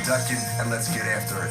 Dutkin, and let's get after it.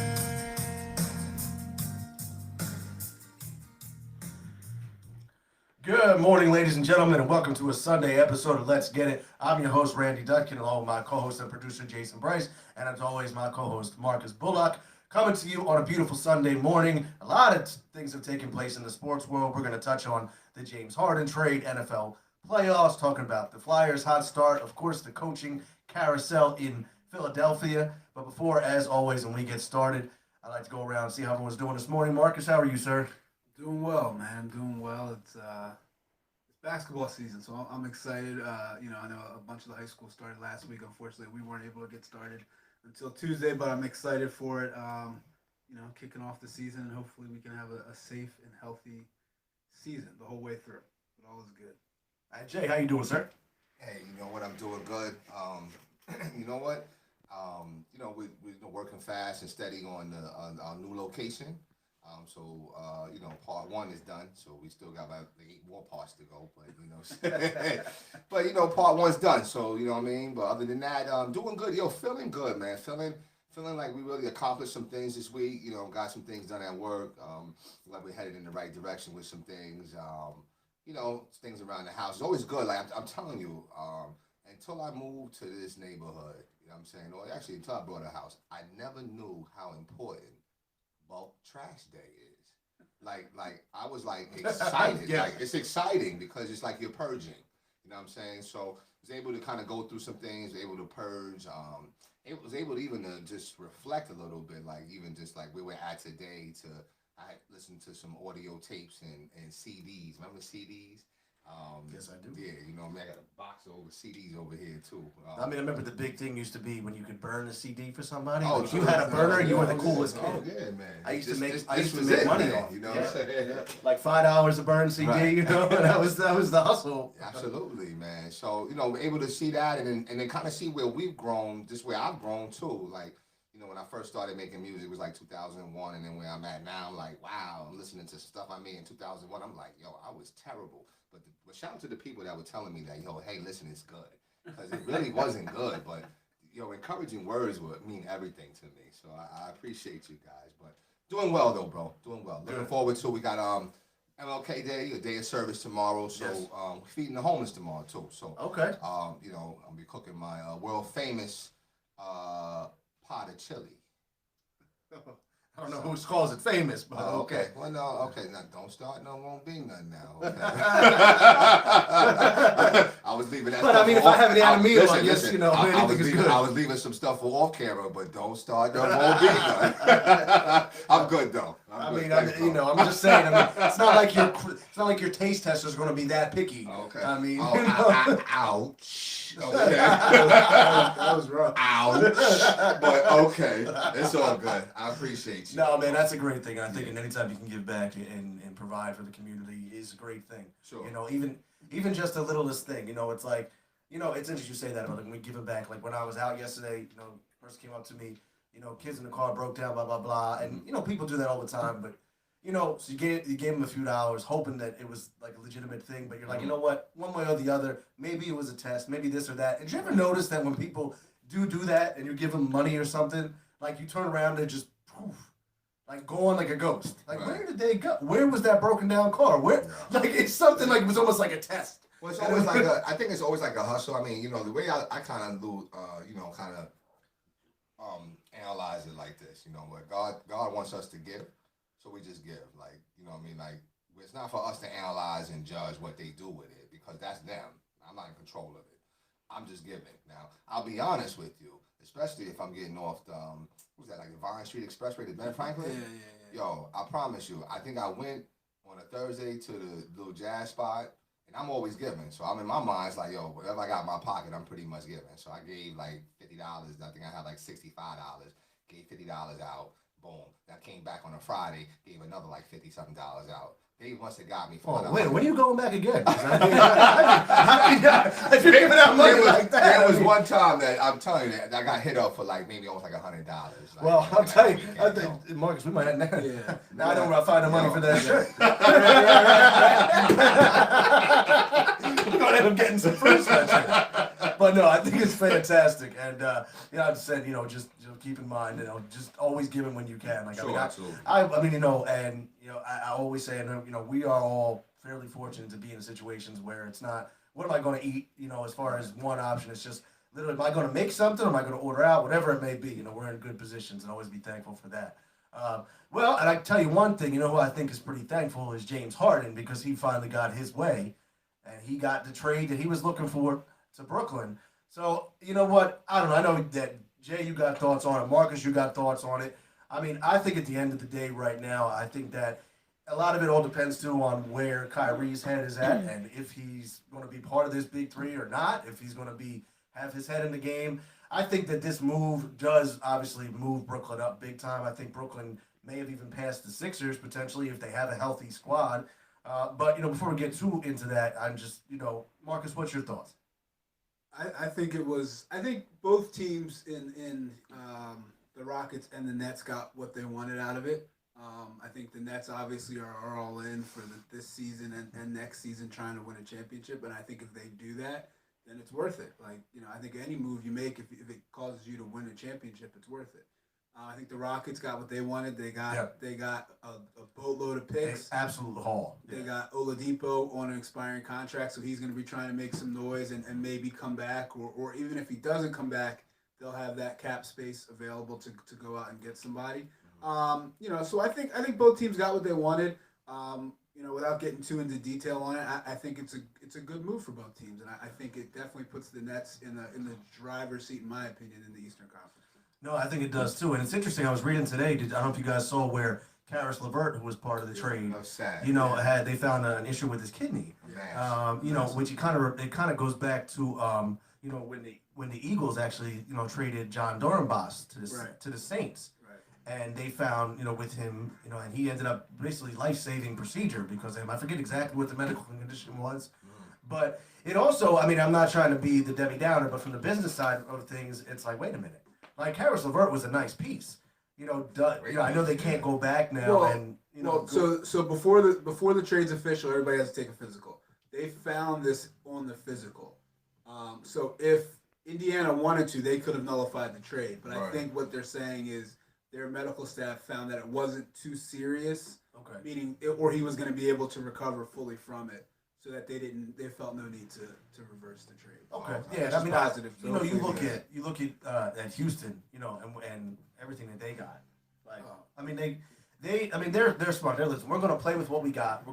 Good morning, ladies and gentlemen, and welcome to a Sunday episode of Let's Get It. I'm your host, Randy Dutkin, along with my co-host and producer, Jason Bryce, and as always, my co-host, Marcus Bullock, coming to you on a beautiful Sunday morning. A lot of things have taken place in the sports world. We're going to touch on the James Harden trade, NFL playoffs, talking about the Flyers' hot start, of course, the coaching carousel in Philadelphia. But before, as always, when we get started, I'd like to go around and see how everyone's doing this morning. Marcus, how are you, sir? Doing well, man. Doing well. It's basketball season, so I'm excited. I know a bunch of the high school started last week. Unfortunately, we weren't able to get started until Tuesday, but I'm excited for it. Kicking off the season, and hopefully we can have a safe and healthy season the whole way through. But all is good. All right, Jay, how you doing, sir? Hey, you know what? I'm doing good. You know what? We're working fast and steady on our new location. Part one is done, so we still got about 8 more parts to go. But part one's done, so you know what I mean. But other than that, doing good. Feeling good, man. Feeling like we really accomplished some things this week. Got some things done at work. Like we're headed in the right direction with some things. Things around the house. It's always good. Like I'm telling you, until I moved to this neighborhood, you know what I'm saying? Or actually, until I bought a house, I never knew how important bulk trash day is. Like I was like excited. Yeah. Like it's exciting because it's like you're purging. You know what I'm saying? So I was able to kind of go through some things, able to purge. It was able to even to just reflect a little bit, like even just like where we're at today. I listened to some audio tapes and CDs. Remember CDs? Yes, I do. Yeah, I got a box of CDs over here too. I remember the big thing used to be when you could burn a CD for somebody. Oh, If you had a burner, you were the coolest kid. Oh yeah, man. I used to make it, money man. off. You know what I'm saying? Like $5 a burn CD, Right. and that was the hustle. Absolutely, man. So we're able to see that, and then kind of see where we've grown, just where I've grown too. Like when I first started making music, it was like 2001, and then where I'm at now, I'm like, wow, I'm listening to stuff I made in 2001. I'm like, yo, I was terrible. But shout out to the people that were telling me that, hey, listen, it's good. Because it really wasn't good, but, encouraging words would mean everything to me. So I appreciate you guys. But doing well, though, bro. Doing well. Looking forward to, we got MLK Day, a day of service tomorrow. So Yes. we're feeding the homeless tomorrow, too. So, Okay. I'll be cooking my world famous pot of chili. I don't know who calls it famous, but okay. Well, no, okay. Now, don't start. No, won't be none now. Okay. I was leaving that. But stuff I mean, if off. I haven't had a meal, I Listen, guess anything is good. I was leaving some stuff off camera, but don't start. No, won't be none. I'm good though. I'm just saying. It's not like your taste tester is going to be that picky. Okay. I mean, ouch. Okay. that was rough. Ouch. But okay, it's all good. I appreciate you. No, man, that's a great thing. I think anytime you can give back and provide for the community is a great thing. Sure. Even just the littlest thing. It's like, it's interesting you say that about when we give it back. Like when I was out yesterday, a person came up to me, kids in the car broke down, blah blah blah, and people do that all the time, but. So you gave them a few dollars, hoping that it was like a legitimate thing, but you're like, you know what, one way or the other, maybe it was a test, maybe this or that. Did you ever notice that when people do that and you give them money or something, like you turn around and just poof, like gone like a ghost? Like, Right. Where did they go? Where was that broken down car? Where? Yeah. Like it's something like it was almost like a test. Well, it's always like I think it's always like a hustle. I mean, the way I kind of do, analyze it like this. What God wants us to give. So we just give, like, Like, it's not for us to analyze and judge what they do with it because that's them. I'm not in control of it. I'm just giving. Now, I'll be honest with you, especially if I'm getting off the, who's that, like the Vine Street Expressway to Ben Franklin? Yeah. Yo, I promise you, I think I went on a Thursday to the little jazz spot, and I'm always giving. So I'm in my mind, it's like, yo, whatever I got in my pocket, I'm pretty much giving. So I gave like $50. I think I had like $65. Gave $50 out. Boom. I came back on a Friday, gave another like $50-something out. They must have got me for Oh, wait, when are you going back again? If you're giving out money like that. There was one time that I'm telling you that I got hit up for like maybe almost like $100. Like, Well, I'll tell you, Marcus, we might have now I don't find the money for that shirt. We're going to end up getting some free sweatshirt. But no, I think it's fantastic, and I just said, just keep in mind, just always give him when you can. Like, Sure, absolutely. I mean, and I always say, and we are all fairly fortunate to be in situations where it's not, what am I going to eat? As far as one option, it's just literally, am I going to make something? Or am I going to order out? Whatever it may be, we're in good positions, and always be thankful for that. Well, and I can tell you one thing, who I think is pretty thankful is James Harden, because he finally got his way, and he got the trade that he was looking for to Brooklyn. So, you know what? I don't know. I know that, Jay, you got thoughts on it. Marcus, you got thoughts on it. I mean, I think at the end of the day right now, I think that a lot of it all depends, too, on where Kyrie's head is at and if he's going to be part of this big three or not, if he's going to have his head in the game. I think that this move does obviously move Brooklyn up big time. I think Brooklyn may have even passed the Sixers potentially if they have a healthy squad. But, before we get too into that, I'm just, Marcus, what's your thoughts? I think both teams in the Rockets and the Nets got what they wanted out of it. I think the Nets obviously are all in for this season and next season trying to win a championship. And I think if they do that, then it's worth it. Like, I think any move you make, if it causes you to win a championship, it's worth it. I think the Rockets got what they wanted. They got a boatload of picks. Absolute haul. They got Oladipo on an expiring contract, so he's going to be trying to make some noise and maybe come back. Or even if he doesn't come back, they'll have that cap space available to go out and get somebody. So I think both teams got what they wanted. Without getting too into detail on it, I think it's a good move for both teams, and I think it definitely puts the Nets in the driver's seat, in my opinion, in the Eastern Conference. No, I think it does too, and it's interesting. I was reading today. I don't know if you guys saw where Karis LeVert, who was part of the trade, they found an issue with his kidney. Which it kind of goes back to when the Eagles actually traded John Dornbos to the Saints. And they found, with him, and he ended up basically life-saving procedure because of him. I forget exactly what the medical condition was. But it also, I'm not trying to be the Debbie Downer, but from the business side of things, it's like, wait a minute. Like, Karis LeVert was a nice piece. I know they can't go back now. So before the trade's official, everybody has to take a physical. They found this on the physical. So if Indiana wanted to, they could have nullified the trade. But I think what they're saying is, their medical staff found that it wasn't too serious, meaning or he was going to be able to recover fully from it, so that they felt no need to reverse the trade. Okay, positive. You look at Houston, and everything that they got. Like, they're smart. Listen, we're going to play with what we got.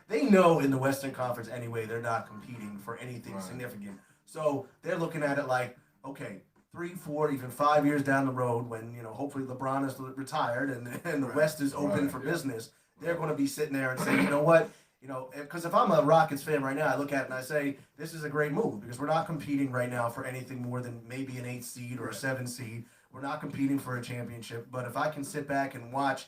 They know in the Western Conference anyway they're not competing for anything significant. So they're looking at it like, okay, 3, 4, even 5 years down the road, when hopefully LeBron is retired and the West is open for business, they're going to be sitting there and saying, you know what, because if I'm a Rockets fan right now, I look at it and I say this is a great move because we're not competing right now for anything more than maybe an 8 seed or a 7 seed. We're not competing for a championship, but if I can sit back and watch,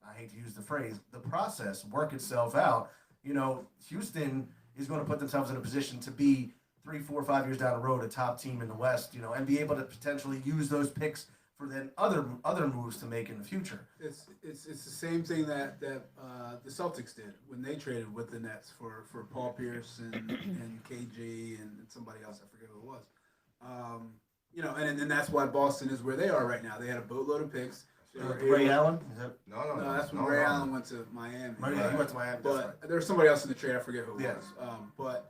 I hate to use the phrase, the process work itself out, Houston is going to put themselves in a position to be 3, 4, 5 years down the road, a top team in the West, and be able to potentially use those picks for then other moves to make in the future. It's the same thing that the Celtics did when they traded with the Nets for Paul Pierce and KG and somebody else, I forget who it was. And that's why Boston is where they are right now. They had a boatload of picks. Ray Allen? No, that's when Ray Allen went to Miami. He went to Miami. But there was somebody else in the trade. I forget who it was.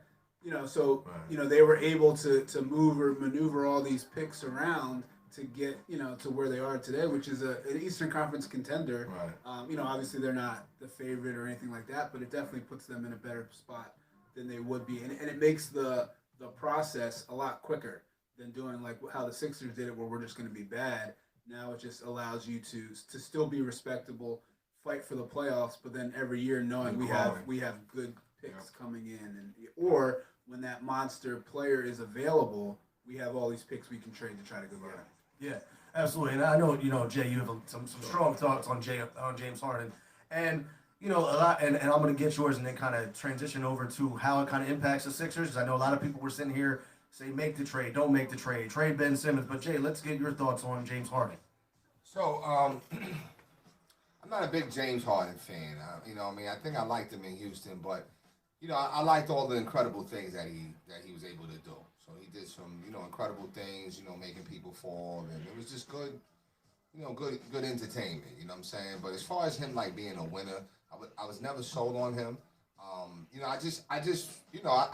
They were able to move or maneuver all these picks around to get, to where they are today, which is an Eastern Conference contender. Obviously they're not the favorite or anything like that, but it definitely puts them in a better spot than they would be. And it makes the process a lot quicker than doing like how the Sixers did it, where we're just going to be bad. Now it just allows you to still be respectable, fight for the playoffs, but then every year knowing we have good picks coming in, or when that monster player is available, we have all these picks we can trade to try to go get him. Yeah, absolutely. And I know, Jay, you have some strong thoughts on James Harden. And, a lot, and I'm going to get yours and then kind of transition over to how it kind of impacts the Sixers. Because I know a lot of people were sitting here saying, make the trade, don't make the trade Ben Simmons. But, Jay, let's get your thoughts on James Harden. So, I'm not a big James Harden fan. I think I liked him in Houston, but, I liked all the incredible things that he was able to do. So he did some, incredible things, making people fall, and it was just good, good entertainment. You know what I'm saying? But as far as him like being a winner, I was never sold on him. I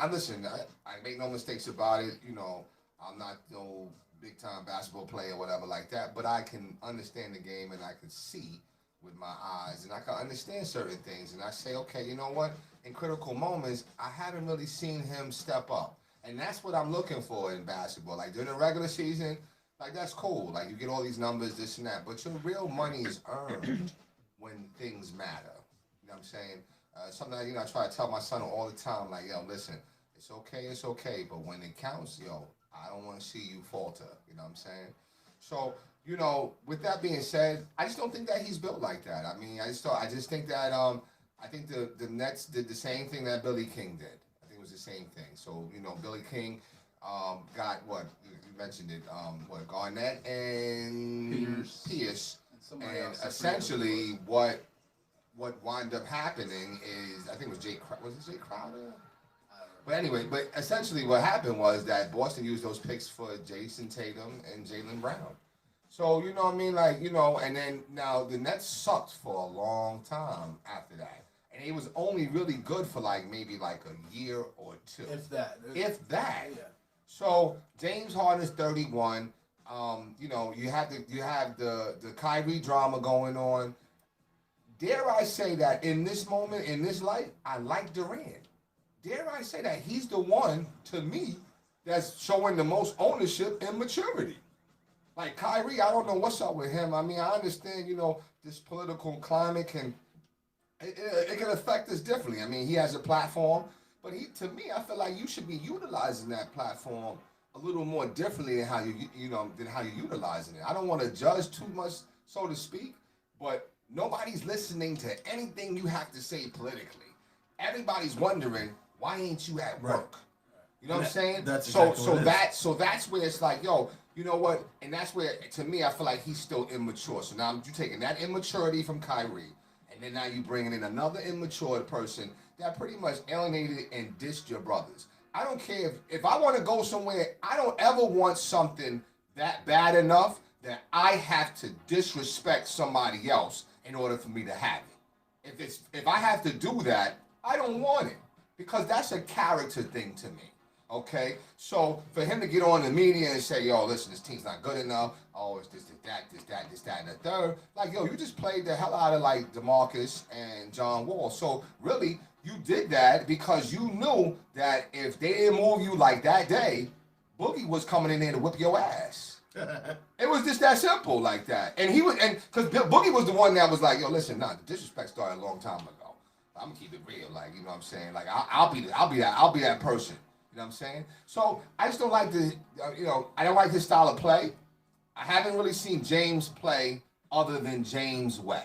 listen. I make no mistakes about it. I'm not no big time basketball player or whatever like that, but I can understand the game and I can see with my eyes and I can understand certain things. And I say, okay, you know what? In critical moments, I haven't really seen him step up. And that's what I'm looking for in basketball. Like during the regular season, like that's cool. Like you get all these numbers, this and that. But your real money is earned when things matter. You know what I'm saying? Something that, I try to tell my son all the time, like, yo, listen, it's okay. But when it counts, yo, I don't want to see you falter. You know what I'm saying? So, with that being said, I just don't think that he's built like that. I mean, I just think that I think the Nets did the same thing that Billy King did. I think it was the same thing. So, Billy King got what you mentioned it, Garnett and Pierce. And essentially what wound up happening is I think it was Jay Crowder? But anyway, essentially what happened was that Boston used those picks for Jason Tatum and Jaylen Brown. So, you know what I mean? Like, and then now the Nets sucked for a long time after that. And it was only really good for maybe a year or two. If that. Yeah. Yeah. So James Harden is 31. You have the Kyrie drama going on. Dare I say that in this moment, in this light, I like Durant. Dare I say that he's the one, to me, that's showing the most ownership and maturity. Like Kyrie, I don't know what's up with him. I mean, I understand, this political climate it can affect us differently. I mean, he has a platform, but to me, I feel like you should be utilizing that platform a little more differently than how you're utilizing it. I don't want to judge too much, so to speak, but nobody's listening to anything you have to say politically. Everybody's wondering, why ain't you at work? You know what I'm saying? That's so that's where it's like, yo, you know what? And that's where, to me, I feel like he's still immature. So now you're taking that immaturity from Kyrie, and then now you bringing in another immature person that pretty much alienated and dissed your brothers. I don't care if I want to go somewhere, I don't ever want something that bad enough that I have to disrespect somebody else in order for me to have it. If I have to do that, I don't want it because that's a character thing to me. Okay, so for him to get on the media and say, yo, listen, this team's not good enough. Oh, it's this, that, and the third. Like, yo, you just played the hell out of DeMarcus and John Wall. So really, you did that because you knew that if they didn't move you like that day, Boogie was coming in there to whip your ass. It was just that simple like that. And because Boogie was the one that was like, yo, listen, the disrespect started a long time ago. I'm gonna keep it real, you know what I'm saying? Like I'll be that person. You know what I'm saying? So I just don't like I don't like his style of play. I haven't really seen James play other than James way.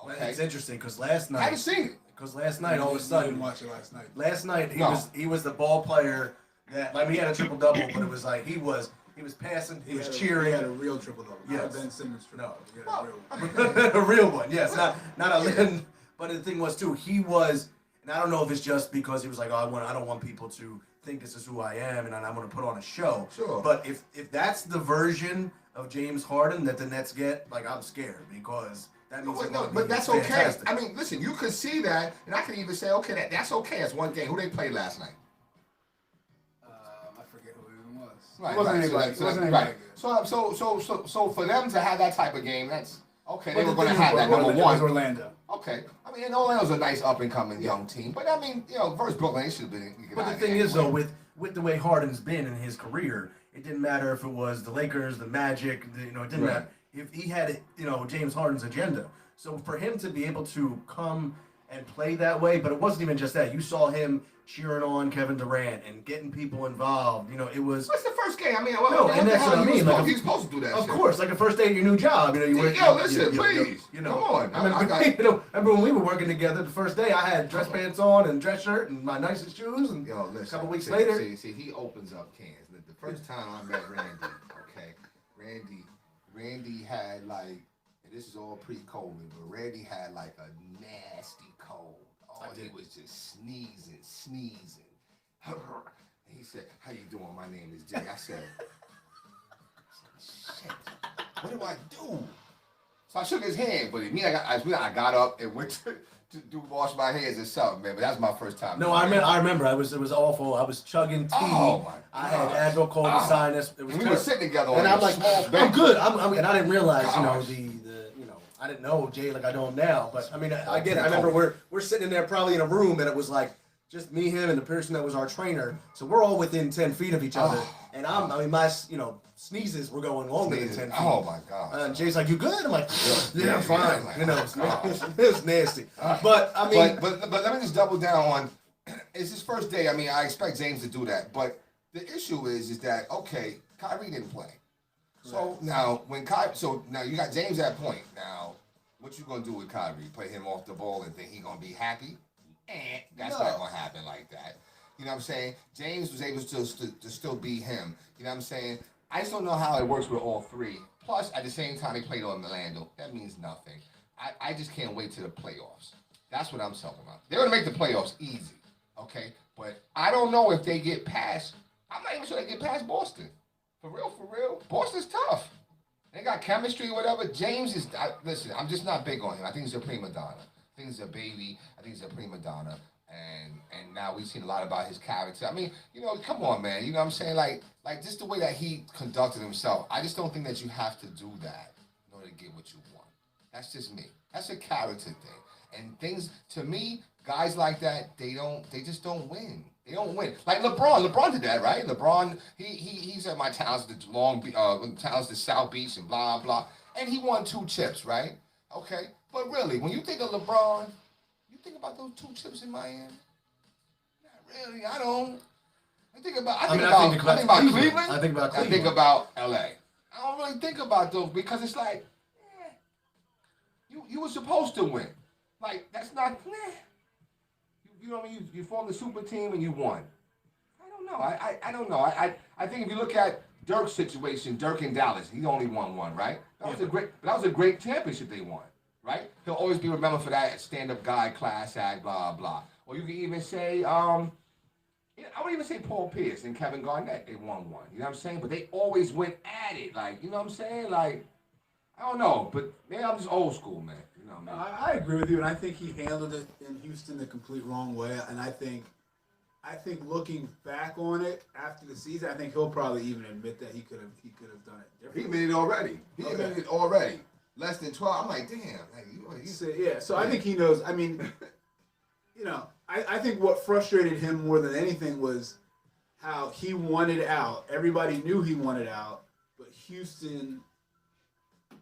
Okay? It's interesting because last night I haven't seen it. Because last night, all of a sudden, watch it last night. Last night he was the ball player that he had a triple double, but it was like he was passing, he was cheering. He had a real triple double. Yes. Ben Simmons triple No. double. A real one, yes, not a. But the thing was too, he was, and I don't know if it's just because he was like, oh, I don't want people to think this is who I am, and I'm going to put on a show. Sure. But if that's the version of James Harden that the Nets get, I'm scared because that means. But that's fantastic. okay. I mean, listen, you could see that, and I can even say, okay, that's okay. That's one game. Who they played last night? I forget who it even was. Right, It wasn't anybody. It wasn't anybody. So for them to have that type of game, that's okay. They But were the going to thing have is, that it number was one. Orlando. Okay, I mean, and Orlando's a nice up and coming young team, but I mean, versus Brooklyn, they should have been. But the thing is, though, with the way Harden's been in his career, it didn't matter if it was the Lakers, the Magic, it didn't matter if he had James Harden's agenda. So for him to be able to come and play that way, but it wasn't even just that. You saw him cheering on Kevin Durant and getting people involved. It was. What's the first game? I mean, and that's what I mean. He's supposed to do that. Of shit. course, like the first day of your new job, you were. Listen, please. Come on. I remember when we were working together. The first day, I had dress pants on and dress shirt and my nicest shoes. And listen, a couple weeks later, see, he opens up cans. The first time I met Randy, Randy had and this is all pre-COVID, but Randy had a nasty cold. Oh, he was just sneezing. He said, "How you doing? My name is Jay." I said, "Shit, what do I do?" So I shook his hand, but I got up and went to do wash my hands or something, man. But that's my first time. No, I remember. It was awful. I was chugging tea. Oh my I had gosh. Advil cold sinus. It was We were terrible. sitting together on And a I'm like, small I'm bench. good. And I didn't realize, Gosh. I didn't know Jay like I know him now. But I mean, I get it. I remember we're sitting in there probably in a room, and it was like just me, him, and the person that was our trainer. So we're all within 10 feet of each other. And my sneezes were going longer than 10 feet. Oh my God. And Jay's like, "You good?" I'm like, "Yeah, I'm Yeah, fine." like, You know, oh, it was nasty. But I mean, but let me just double down on. It's his first day. I mean, I expect James to do that, but the issue is that okay, Kyrie didn't play. So now now you got James at point. Now, what you gonna do with Kyrie? Play him off the ball and think he gonna be happy? That's not gonna happen like that. You know what I'm saying? James was able to still be him. You know what I'm saying? I just don't know how it works with all three. Plus, at the same time, they played on Orlando. That means nothing. I just can't wait to the playoffs. That's what I'm talking about. They're gonna make the playoffs easy, okay? But I don't know if they get past. I'm not even sure they get past Boston. For real. Boston's tough. They got chemistry or whatever. James is. Listen, I'm just not big on him. I think he's a prima donna. I think he's a baby. I think he's a prima donna. And now we've seen a lot about his character. I mean, come on, man. You know what I'm saying? Like just the way that he conducted himself. I just don't think that you have to do that in order to get what you want. That's just me. That's a character thing. And things, to me, guys like that, they just don't win. They don't win. Like LeBron did that, right? LeBron, he said my talents to South Beach and blah blah, and he won 2 chips, right? Okay, but really, when you think of LeBron, you think about those 2 chips in Miami. Not really. I don't. I think about Cleveland. I think about Cleveland. I think about LA. I don't really think about those because it's like, you were supposed to win. Like that's not. You know what I mean? You formed the super team and you won. I don't know. I don't know. I think if you look at Dirk's situation, Dirk in Dallas, he only won 1, right? That was a great championship they won, right? He'll always be remembered for that stand-up guy, class act, blah blah. Or you can even say, I would even say Paul Pierce and Kevin Garnett. They won 1. You know what I'm saying? But they always went at it. Like, you know what I'm saying? Like, I don't know. But maybe I'm just old school, man. You know what I mean? I agree with you, and I think he handled it in Houston the complete wrong way. And I think looking back on it after the season, I think he'll probably even admit that he could have done it differently. He admitted it already. Less than 12. I'm like, damn. Like, So I think he knows. I mean, I think what frustrated him more than anything was how he wanted out. Everybody knew he wanted out, but Houston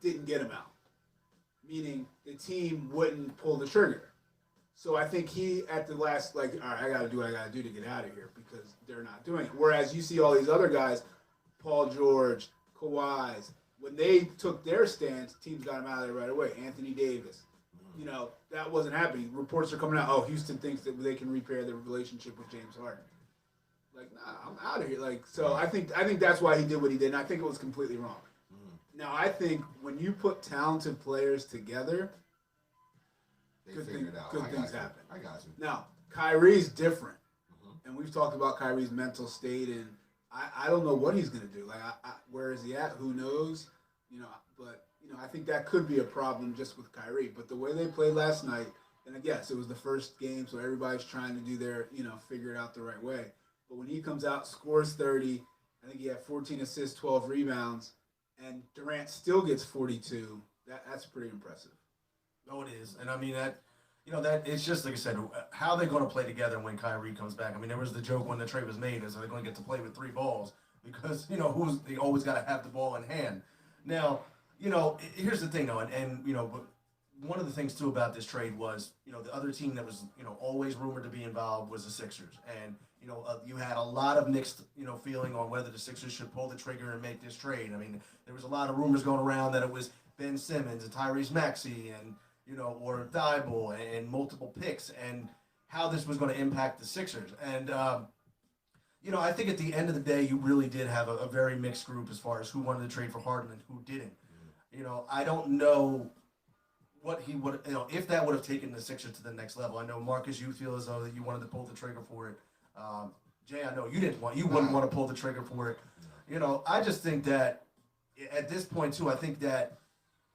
didn't get him out. Meaning the team wouldn't pull the trigger. So I think he, at the last, like, all right, I got to do what I got to do to get out of here because they're not doing it. Whereas you see all these other guys, Paul George, Kawhi's, when they took their stance, teams got him out of there right away. Anthony Davis. That wasn't happening. Reports are coming out, Houston thinks that they can repair their relationship with James Harden. Like, nah, I'm out of here. Like, so I think that's why he did what he did, and I think it was completely wrong. Now, I think when you put talented players together, good things happen. I got you. Now, Kyrie's different, and we've talked about Kyrie's mental state, and I don't know what he's going to do. Like, where is he at? Who knows? But I think that could be a problem just with Kyrie. But the way they played last night, and I guess it was the first game, so everybody's trying to do their, figure it out the right way. But when he comes out, scores 30, I think he had 14 assists, 12 rebounds, and Durant still gets 42. That's pretty impressive. No, it is. And I mean that it's just like I said, how they're going to play together when Kyrie comes back. I mean, there was the joke when the trade was made is they're going to get to play with 3 balls because they always got to have the ball in hand. Now, here's the thing though, and but one of the things too about this trade was the other team that was always rumored to be involved was the Sixers, and you had a lot of mixed feeling on whether the Sixers should pull the trigger and make this trade. I mean, there was a lot of rumors going around that it was Ben Simmons and Tyrese Maxey and or Thibault and multiple picks, and how this was going to impact the Sixers. And I think at the end of the day, you really did have a very mixed group as far as who wanted to trade for Harden and who didn't. I don't know what he would, if that would have taken the Sixers to the next level. I know Marcus, you feel as though that you wanted to pull the trigger for it. Jay, I know you wouldn't want to pull the trigger for it. You know, I just think that at this point too, I think that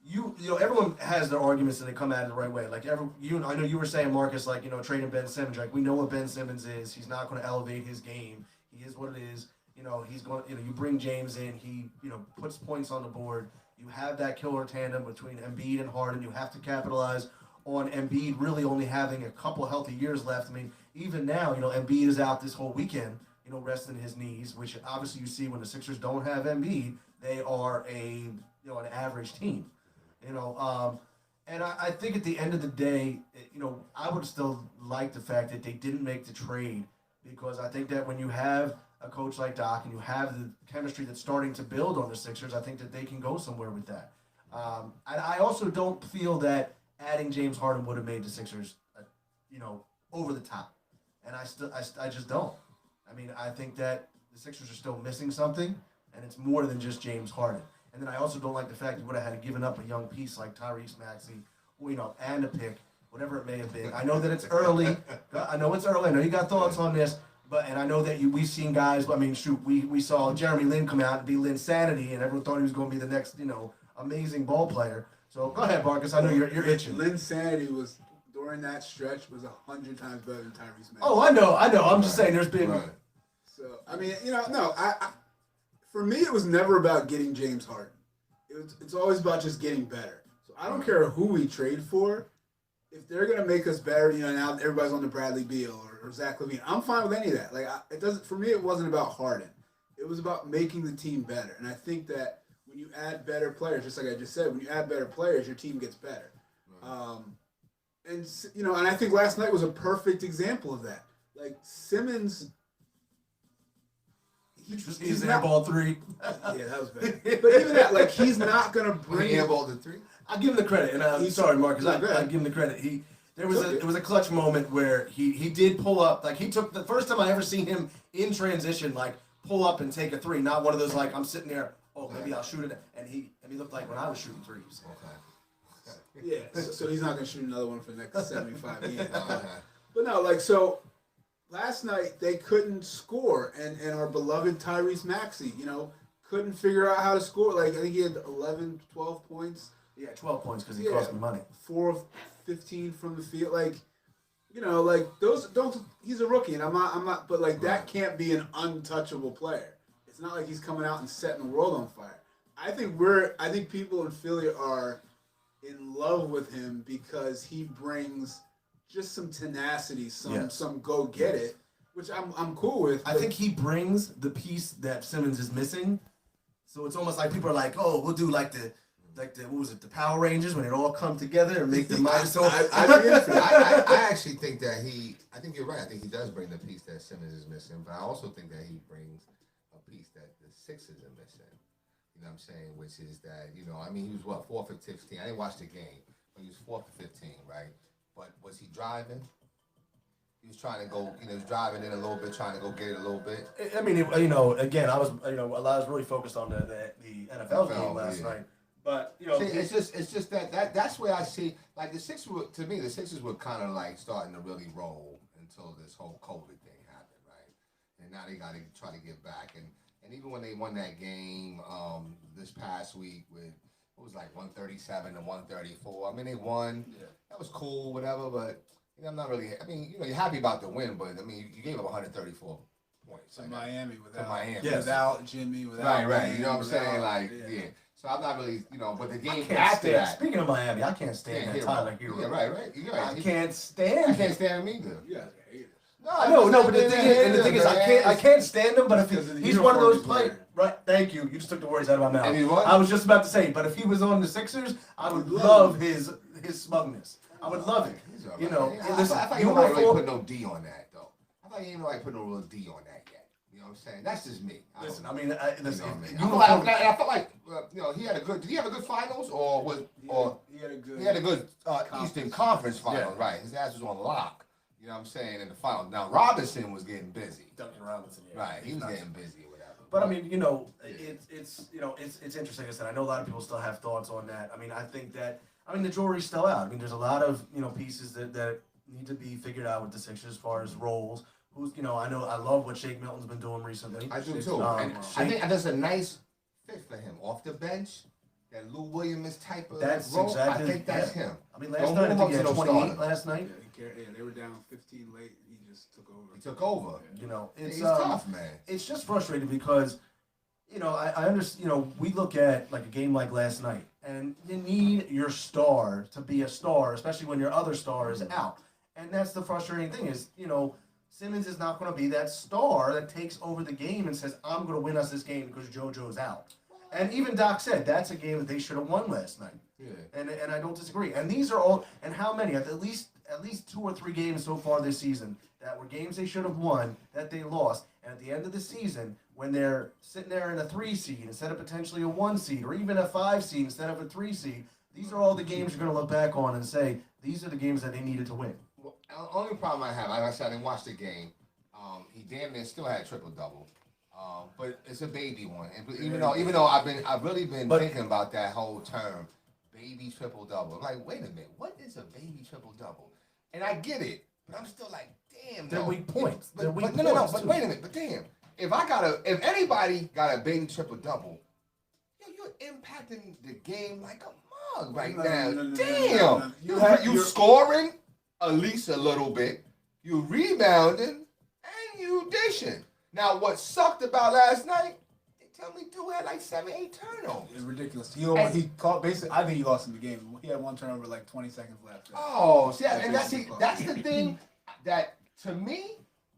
you know everyone has their arguments and they come at it the right way. Like I know you were saying, Marcus, like, you know, trading Ben Simmons. Like, we know what Ben Simmons is. He's not going to elevate his game. He is what it is. You know, he's going. You know, you bring James in. He, you know, puts points on the board. You have that killer tandem between Embiid and Harden. You have to capitalize on Embiid really only having a couple healthy years left. I mean, even now, you know, Embiid is out this whole weekend, you know, resting his knees, which obviously you see when the Sixers don't have Embiid, they are an average team, you know. And I think at the end of the day, you know, I would still like the fact that they didn't make the trade, because I think that when you have a coach like Doc and you have the chemistry that's starting to build on the Sixers, I think that they can go somewhere with that. And I also don't feel that adding James Harden would have made the Sixers, you know, over the top. And I just don't. I mean, I think that the Sixers are still missing something, and it's more than just James Harden. And then I also don't like the fact you would have had to given up a young piece like Tyrese Maxey, or, you know, and a pick, whatever it may have been. I know that it's early. I know you got thoughts on this. And I know that we've seen guys. I mean, shoot, we saw Jeremy Lin come out and be Linsanity, and everyone thought he was going to be the next, you know, amazing ball player. So go ahead, Marcus. I know you're itching. Linsanity was during that stretch was 100 times better than Tyrese Maxey. Oh, I know. I'm just saying, there's been. Right. So I mean, you know, no, I for me it was never about getting James Harden. It's always about just getting better. So I don't care who we trade for. If they're gonna make us better, you know, now everybody's on the Bradley Beal or Zach LaVine, I'm fine with any of that. Like, it doesn't, for me, it wasn't about Harden. It was about making the team better. And I think that when you add better players, just like I just said, when you add better players, your team gets better. And you know, and I think last night was a perfect example of that. Like, Simmons, he's airball three. Yeah, that was bad. But even that, like, he's not gonna bring He airballed the 3. I'll give him the credit, and I'm sorry, Marcus. I give him the credit. It was a clutch moment where he did pull up. Like, he took the first time I ever seen him in transition, like, pull up and take a three. Not one of those, like, I'm sitting there, oh, maybe I'll shoot it. And he looked like when I was shooting threes. Okay. Yeah, so he's not gonna shoot another one for the next 75 games. But no, like, so last night they couldn't score, and our beloved Tyrese Maxey, you know, couldn't figure out how to score. Like, I think he had 11, 12 points. Yeah, 12 points because he cost me money. 4 of 15 from the field. Like, you know, like, those don't. He's a rookie, and I'm not. But like, that can't be an untouchable player. It's not like he's coming out and setting the world on fire. I think people in Philly are in love with him because he brings just some tenacity, some go get it, which I'm cool with. I think he brings the piece that Simmons is missing. So it's almost like people are like, oh, we'll do like the what was it, the Power Rangers, when it all come together and make the mind. So I actually think that I think you're right. I think he does bring the piece that Simmons is missing, but I also think that he brings a piece that the Sixers are missing. You know what I'm saying? Which is that, you know, I mean, he was what, 4 for 15. I didn't watch the game, but he was 4 for 15, right? But was he driving? He was trying to go, you know, he was driving in a little bit, trying to go get it a little bit. I mean, you know, again, I was really focused on the NFL game last night. But, you know, see, it's just that's where I see, like, the Sixers were kind of like starting to really roll until this whole COVID thing happened, right? And now they got to try to get back. And even when they won that game this past week with, what was like 137 to 134. I mean, they won. Yeah. That was cool, whatever. But you know, I'm not really. I mean, you know, you're happy about the win, but I mean, you gave up 134 points. To Miami without Jimmy, without right. You know what I'm saying? Like, yeah. So I'm not really, you know, but the game after that. Speaking of Miami, I can't stand that Tyler Hero. Yeah, right. You're right. I can't stand. I can't stand him either. You guys are haters. No, but the thing is, I can't stand him. But if he's one of those players, right? Thank you. You just took the words out of my mouth. I was just about to say, but if he was on the Sixers, I would love his smugness. I would love it. Right. You know, listen, I thought you don't really put no D on that, though. I thought you ain't like put no real D on that yet. You know what I'm saying? That's just me. Listen, I mean, I felt like you know, he had a good. Did he have a good finals, he had a good Eastern Conference finals? Yeah. Right, his ass was on lock. You know what I'm saying, in the finals. Now Robinson was getting busy. Duncan Robinson, yeah. Right, he was getting busy or whatever. But I mean, you know, it's interesting. I said, I know a lot of people still have thoughts on that. I mean, I think that the jury's still out. I mean, there's a lot of pieces that need to be figured out with the Sixers as far as roles. who's, I know I love what Shake Milton's been doing recently. I do too. And I think that's a nice fit for him. Off the bench, that Lou Williams type of That's role, exactly. I think that's him. I mean, last Don't night I move think he him had to the 28 starter. last night. They were down 15 late, and he just took over. He took over. It's He's tough, man. It's just frustrating because, I understand. We look at like a game like last night, and you need your star to be a star, especially when your other star is out. And that's the frustrating thing is, Simmons is not going to be that star that takes over the game and says, "I'm going to win us this game because JoJo's out." And even Doc said that's a game that they should have won last night. Yeah. And I don't disagree. And these are all, and how many? At least 2 or 3 games so far this season that were games they should have won that they lost. And at the end of the season, when they're sitting there in a 3 seed instead of potentially a 1 seed, or even a 5 seed instead of a 3 seed, these are all the games you're going to look back on and say these are the games that they needed to win. Well, the only problem I have, like I said, I didn't watch the game. He damn near still had a triple double. But it's a baby one. And even though I've really been thinking about that whole term, baby triple double. Like, wait a minute, what is a baby triple double? And I get it, but I'm still like, damn. They're weak points. But wait a minute, but damn. If anybody got a baby triple double, you're impacting the game like a mug right now. Damn. You scoring at least a little bit. You rebounding and you dishing. Now, what sucked about last night? They tell me dude had like 7-8 turnovers. It's ridiculous. He caught basically. I think he lost in the game. He had one turnover like 20 seconds left. Oh, see, and that's the thing that to me,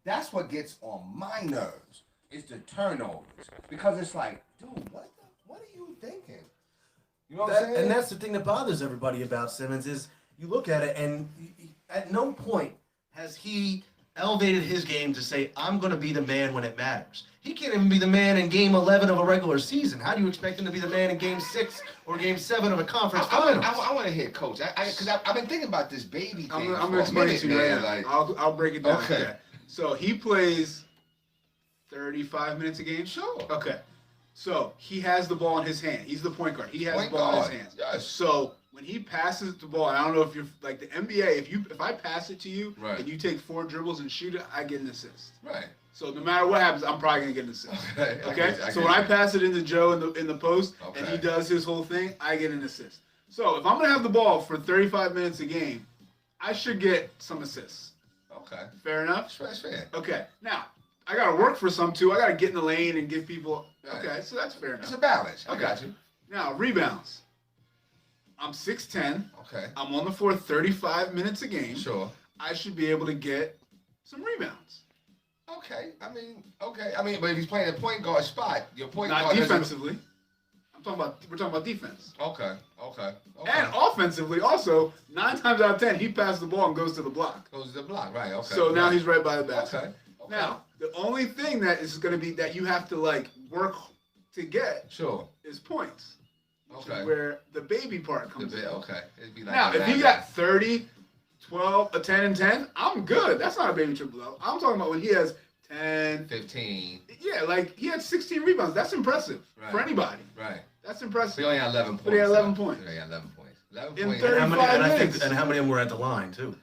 that's what gets on my nerves. Is the turnovers because it's like, dude, what are you thinking? You know what I'm saying? And that's the thing that bothers everybody about Simmons is you look at it and at no point has he elevated his game to say, I'm going to be the man when it matters. He can't even be the man in game 11 of a regular season. How do you expect him to be the man in game 6 or game 7 of a conference finals? I want to hear Coach. Because I've been thinking about this baby thing. I'm going to explain it to you right now. I'll break it down. Okay. So he plays 35 minutes a game? Sure. Okay. So he has the ball in his hand. He's the point guard. He has Point the ball guard. in his hands. Yes. So when he passes the ball, and I don't know if you're like the NBA, if I pass it to you Right. and you take 4 dribbles and shoot it, I get an assist. Right. So no matter what happens, I'm probably gonna get an assist. Okay. Okay. So when I pass it into Joe in the post and he does his whole thing, I get an assist. So if I'm gonna have the ball for 35 minutes a game, I should get some assists. Okay. Fair enough. That's fair. Okay. Now I gotta work for some too. I gotta get in the lane and give people. Right. Okay. So that's fair It's enough. a balance. I Okay. got you. Now rebounds. I'm 6'10". Okay. I'm on the floor 35 minutes a game. Sure. I should be able to get some rebounds. Okay. I mean, but if he's playing a point guard spot, your point Not guard doesn't- defensively. We're talking about defense. Okay. And offensively, also, 9 times out of 10, he passes the ball and goes to the block. Goes to the block, right? Okay. So now right. he's right by the basket. Okay. Now, the only thing that is going to be that you have to like work to get Sure. is points. Which Okay. is where the baby part The comes bit, in. okay. It'd be like Now, a if he lag. got 30, 12, a 10 and 10, I'm good. That's not a baby triple double. I'm talking about when he has 10, 15. yeah, like he had 16 rebounds. That's impressive for Right. anybody. Right. That's He impressive. only had 11 points. But he had 11 points. He had 11 points. 11 In points. 30 And how minutes. many of them were at the line too?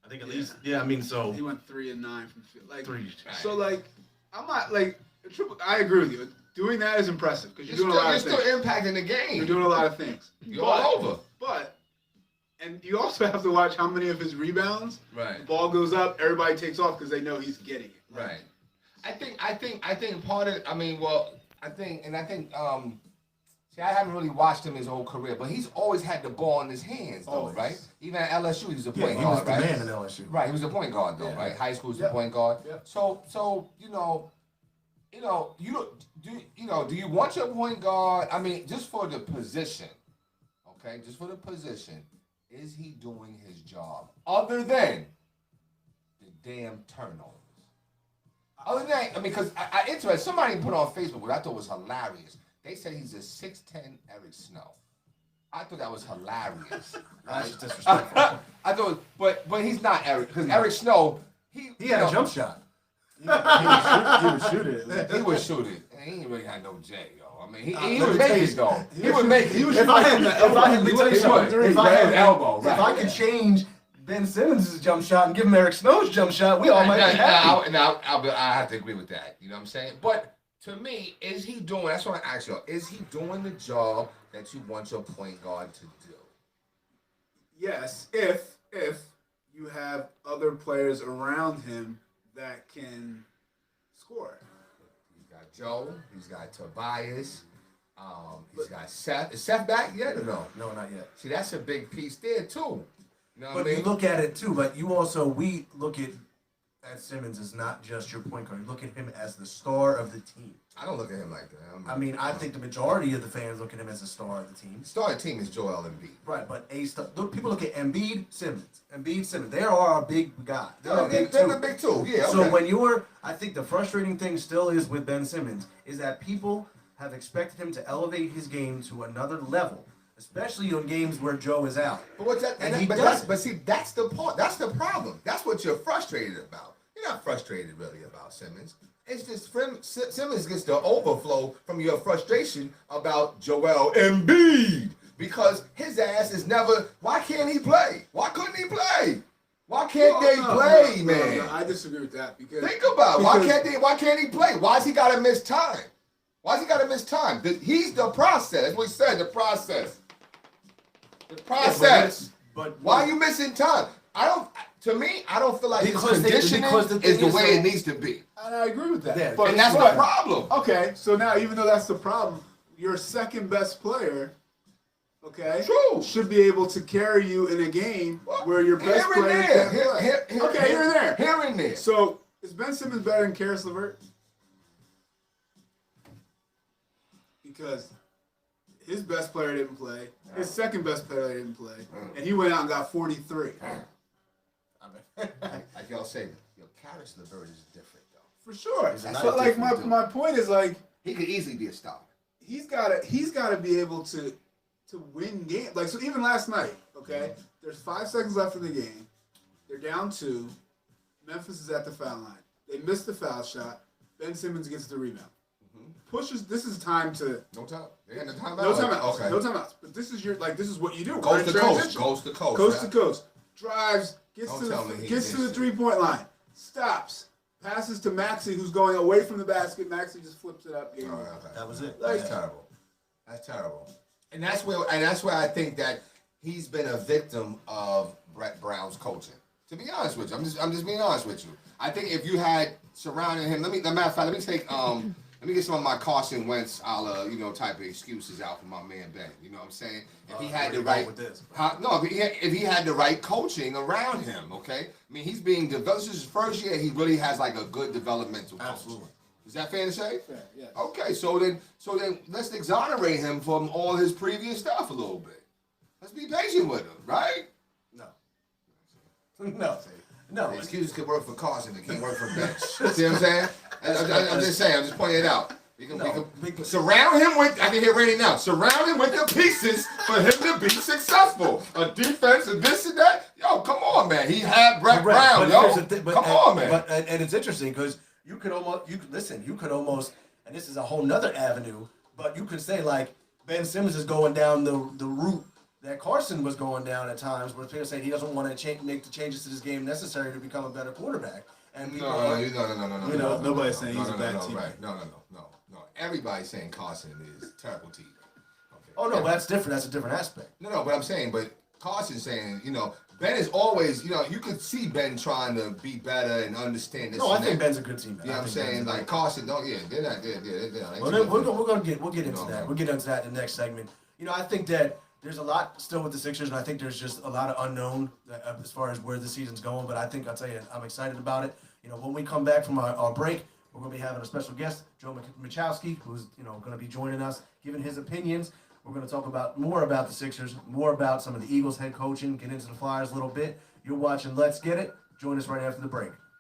I think at Yeah. least. Yeah, I mean, so He went 3 and 9 from the field. Like 3. so, like I'm not like triple. I agree with you. Doing that is impressive because You're you're doing a lot still of things. impacting the game. You're doing a lot of things. You're all over. But and you also have to watch how many of his rebounds. Right. The ball goes up, everybody takes off because they know he's getting it. Right. I think part of I think see, I haven't really watched him his whole career, but he's always had the ball in his hands though, Always. right? Even at LSU he was a Yeah, point he was guard, the right? man in LSU. Right, he was a point guard though, Yeah. right? High school's the Yep. point guard. Yep. So do you want your point guard? I mean, just for the position, okay? Just for the position, is he doing his job? Other than the damn turnovers. Other than, I mean, because I interested, somebody put on Facebook what I thought was hilarious. They said he's a 6'10" Eric Snow. I thought that was hilarious. That's disrespectful. I thought, but he's not Eric, because Eric Snow, He had a jump shot. He would shoot it. He would shoot it. And he ain't really had no J, yo. I mean, he let would me tell make you, it though. He would make it. If I had, let me tell you something. He would. If I Right, had, elbow, if right. I could change Ben Simmons' jump shot and give him Eric Snow's jump shot, we all might be happy. I have to agree with that. You know what I'm saying? But to me, is he doing? That's what I ask you. Is he doing the job that you want your point guard to do? Yes, if you have other players around him that can score. He's got Joe. He's got Tobias. He's got Seth. Is Seth back yet or no? No, not yet. See, that's a big piece there too. You know what But I mean? you look at it too, but you also, we look at Simmons as not just your point guard. You look at him as the star of the team. I don't look at him like that. I mean, I think the majority of the fans look at him as the star of the team. Starting team is Joel Embiid. Right, but people look at Embiid, Simmons. They are our big guy. They're the big two. Yeah. So okay. when I think the frustrating thing still is with Ben Simmons is that people have expected him to elevate his game to another level, especially on games where Joe is out. But what's that? And he but does. But see, that's the part. That's the problem. That's what you're frustrated about. You're not frustrated really about Simmons. It's just Simmons gets the overflow from your frustration about Joel Embiid because his ass is never. Why can't he play? Why couldn't he play? Why can't they play, man? No, I disagree with that because Think about it. Why can't he play? Why's he got to miss time? Why's he got to miss time? He's the process. That's what he said. The process. The process. But Why are you missing time? To me, I don't feel like his conditioning is the way it needs to be. and I agree with that. Yeah, But And that's the problem. Okay, so now even though that's the problem, your second best player, okay, True. should be able to carry you in a game where your best Here and player there. can't play. Okay, here and there. Here and there. So is Ben Simmons better than Karis LeVert? Because his best player didn't play, his second best player didn't play, and he went out and got 43. Like y'all say, your Karis LeVert is different, though. For sure. He's a But like different dude. my point is like He could easily be a star. he's gotta be able to win games. Like so even last night, okay, there's 5 seconds left in the game. They're down 2. Memphis is at the foul line. They miss the foul shot. Ben Simmons gets the rebound. Pushes. This is time to. No time. They got no timeout. No timeouts. Okay. No timeouts. But this is this is what you do. Coast to coast. Coast to coast. Coast to right? coast. Drives. Gets Don't to tell me the he gets to did the shit. 3-point line. Stops. Passes to Maxey, who's going away from the basket. Maxey just flips it up. Game All over. right, okay. that was it. That's terrible. That's terrible. And that's where I think that he's been a victim of Brett Brown's coaching. To be honest with you, I'm just being honest with you. I think if you had surrounded him, let me take let me get some of my Carson Wentz type of excuses out for my man Ben. You know what I'm saying? If he had the right with this. if he had the right coaching around him, okay? I mean, he's being developed. This is his first year. He really has like a good developmental coach. Absolutely. Is that fair to say? Fair, yes. Okay, so then let's exonerate him from all his previous stuff a little bit. Let's be patient with him, right? No. No. The excuses could work for Carson, it can't work for Bench. See what I'm saying? I'm just saying, I'm just pointing it out. We can surround him with, I can hear Randy now, surround him with the pieces for him to be successful. A defense and this and that. Yo, come on, man. He had Brett Brown, yo. Come on, man. And it's interesting because you could almost, and this is a whole nother avenue, but you could say like Ben Simmons is going down the route that Carson was going down at times, where people say he doesn't want to make the changes to his game necessary to become a better quarterback. And people No. nobody's saying he's a bad teammate. Right. No. Everybody's saying Carson is a terrible teammate. Okay. Oh no, but that's different. That's a different aspect. No, but I'm saying, but Carson's saying, Ben is always, you could see Ben trying to be better and understand this. No, I and think that. Ben's a good teammate. You know what I'm saying? Like Carson, they're not. Well, then we'll get into that. We'll get into that in the next segment. I think that there's a lot still with the Sixers, and I think there's just a lot of unknown as far as where the season's going. But I'll tell you, I'm excited about it. When we come back from our break, we're going to be having a special guest, Joe Machowski, who's going to be joining us, giving his opinions. We're going to talk more about the Sixers, more about some of the Eagles head coaching, get into the Flyers a little bit. You're watching Let's Get It. Join us right after the break.